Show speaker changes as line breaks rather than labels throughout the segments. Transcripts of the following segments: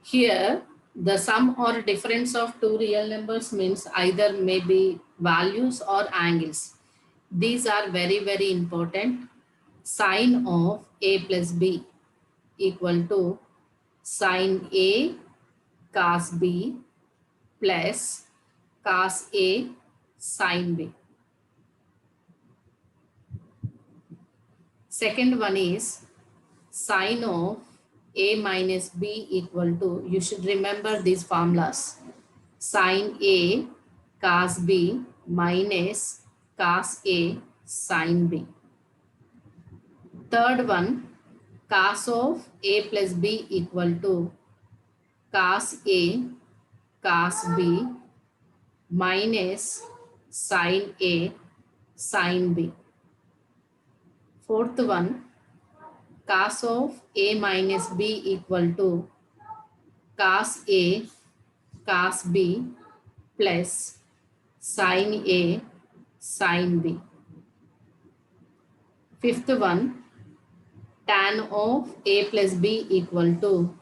Here, the sum or difference of two real numbers means either may be values or angles. These are very important. Sine of A plus B equal to sine A cos B plus cos A sine B. Second one is sine of A minus B equal to, you should remember these formulas. Sine A cos B minus cos A sine B. Third one, cos of A plus B equal to cos A cos B minus sine A sine B. Fourth one, cos of A minus B equal to cos A cos B plus sine A sine B. Fifth one, tan of A plus B equal to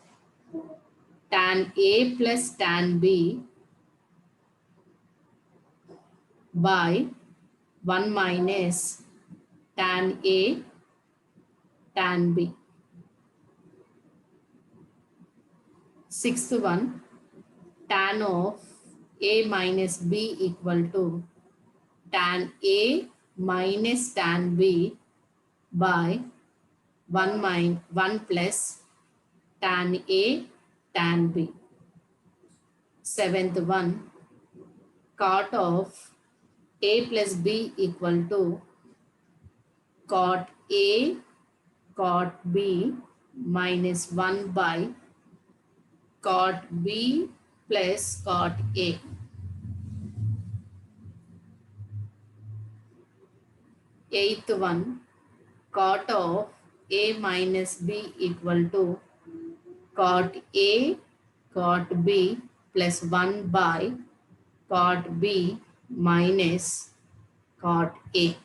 tan A plus tan B by 1 minus tan A tan B. Sixth one, tan of A minus B equal to tan A minus tan B by 1 plus tan A tan B. Seventh one, cot of A plus B equal to cot A cot B minus 1 by cot B plus cot A. Eighth one, cot of A minus B equal to cot A cot B plus 1 by cot B minus cot A.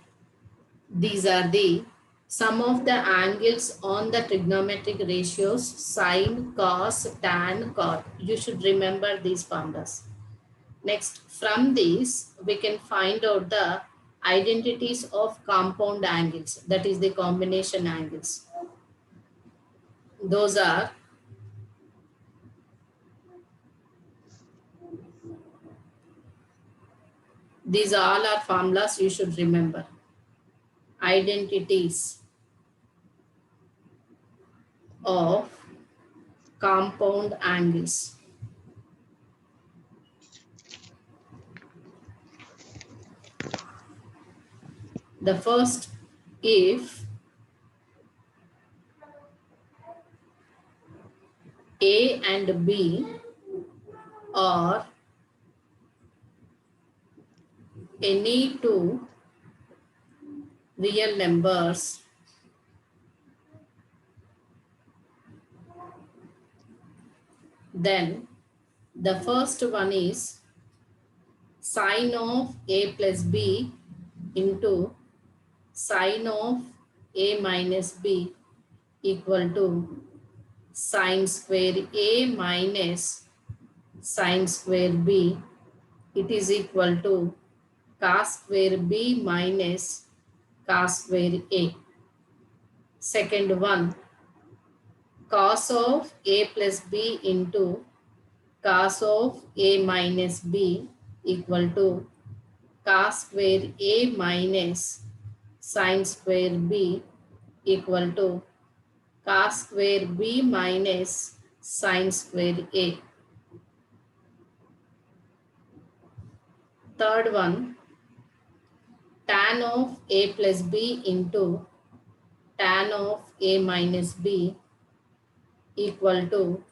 These are the sum of the angles on the trigonometric ratios sine, cos, tan, cot. You should remember these formulas. Next, from these, we can find out the identities of compound angles, that is the combination angles. Those are these all are formulas you should remember. Identities of compound angles. The first, if A and B are any two real numbers, then the first one is sine of A plus B into sine of A minus B equal to sine square A minus sine square B. It is equal to cos square B minus cos square A. Second one, cos of A plus B into cos of A minus B equal to cos square A minus sine square B equal to cos square B minus sine square A. Third one, tan of A plus B into tan of A minus B equal to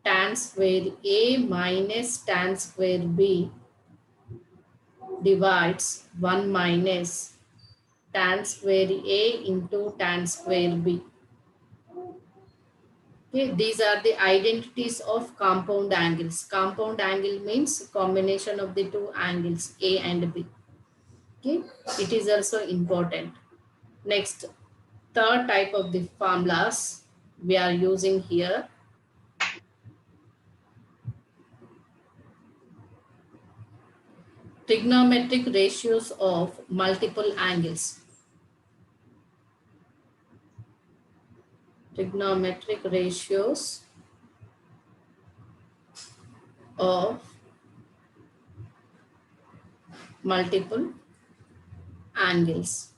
tan square A minus tan square B divides 1 minus tan square A into tan square B. Okay, these are the identities of compound angles. Compound angle means combination of the two angles A and B. Okay, it is also important. Next, third type of the formulas we are using here. trigonometric ratios of multiple angles. Trigonometric ratios of multiple angles.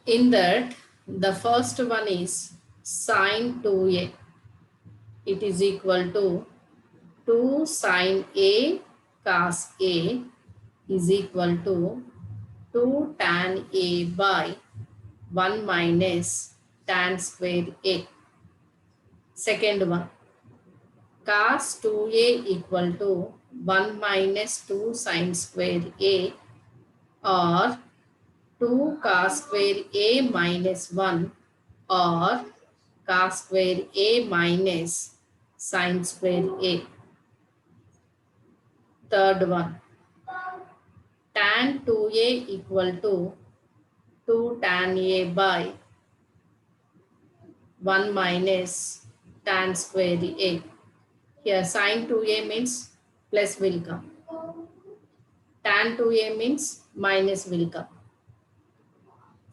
In that, the first one is sine 2a. It is equal to 2 sine a cos a is equal to 2 tan a by 1 minus tan square a. Second one, cos 2a equal to 1 minus 2 sine square a, or 2 cos square a minus 1, or cos square a minus sine square a. Third one, tan 2a equal to 2 tan a by 1 minus tan square a. Here sin 2a means plus will come. Tan 2a means minus will come.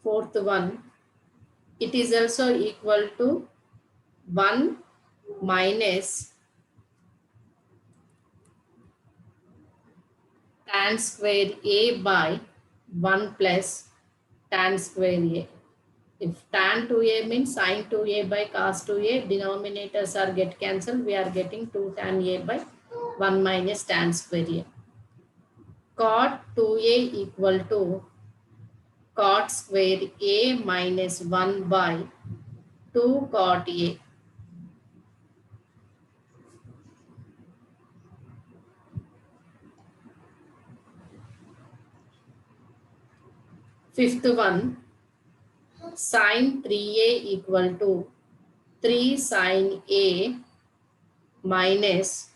Fourth one, it is also equal to 1 minus tan square a by 1 plus tan square a. If tan 2a means sin 2a by cos 2a, denominators are get cancelled. We are getting 2 tan a by 1 minus tan square a. Cot 2a equal to cot square a minus 1 by 2 cot a. Fifth one, sin 3a equal to 3 sin a minus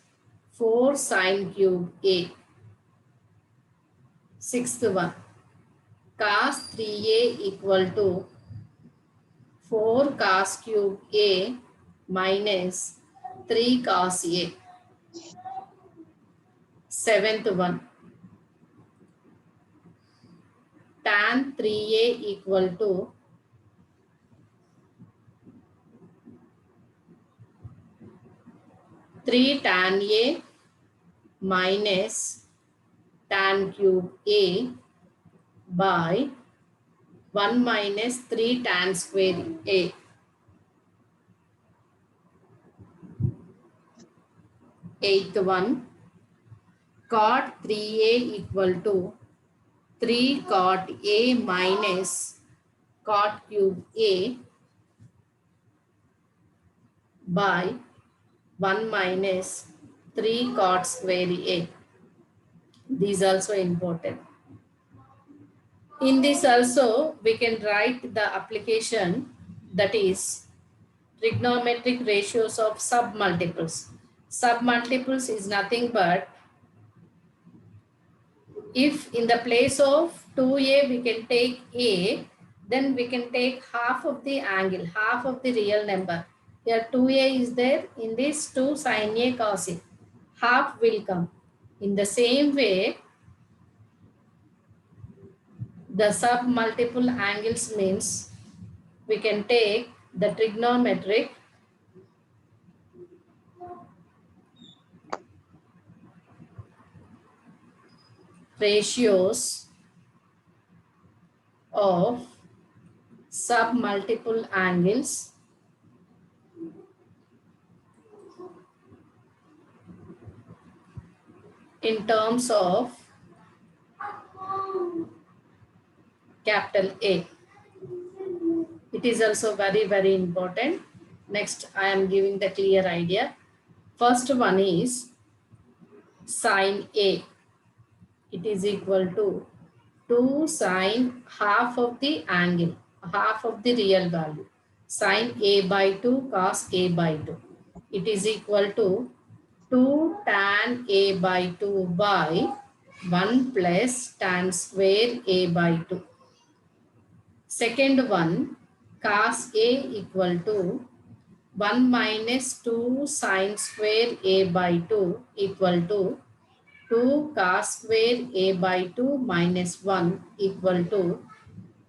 4 sin cube a. Sixth one, cos 3a equal to 4 cos cube a minus 3 cos a. Seventh one, tan 3a equal to 3 tan a minus tan cube a by 1 minus 3 tan square a. Eighth one, cot 3a equal to 3 cot a minus cot cube a by 1 minus 3 cot square a. These also important. In this also, we can write the application, that is trigonometric ratios of submultiples. Submultiples is nothing but, if in the place of 2a we can take a, then we can take half of the angle, half of the real number. Here 2a is there, in this 2 sin a cos a, half will come. In the same way, the submultiple angles means we can take the trigonometric ratios of submultiple angles in terms of capital A. It is also very, very important. Next, I am giving the clear idea. First one is sin A. It is equal to 2 sine half of the angle, half of the real value. Sin A by 2 cos A by 2. It is equal to 2 tan A by 2 by 1 plus tan square A by 2. Second one, cos A equal to 1 minus 2 sine square A by 2 equal to 2 cos square a by 2 minus 1 equal to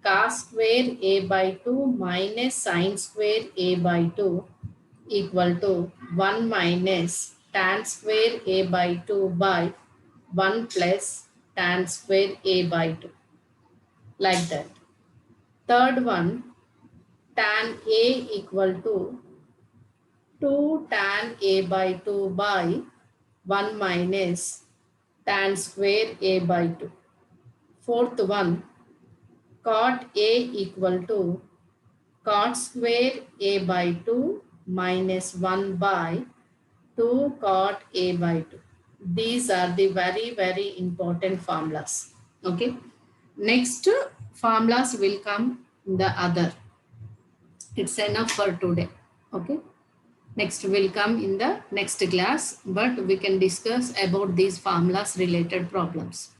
cos square a by 2 minus sin square a by 2 equal to 1 minus tan square a by 2 by 1 plus tan square a by 2. Like that. Third one, tan a equal to 2 tan a by 2 by 1 minus tan square a by 2. Fourth one, cot a equal to cot square a by 2 minus 1 by 2 cot a by 2. These are the very important formulas. Okay. Next formulas will come in the other. It's enough for today. Okay. Next will come in the next class, but we can discuss about these formulas related problems.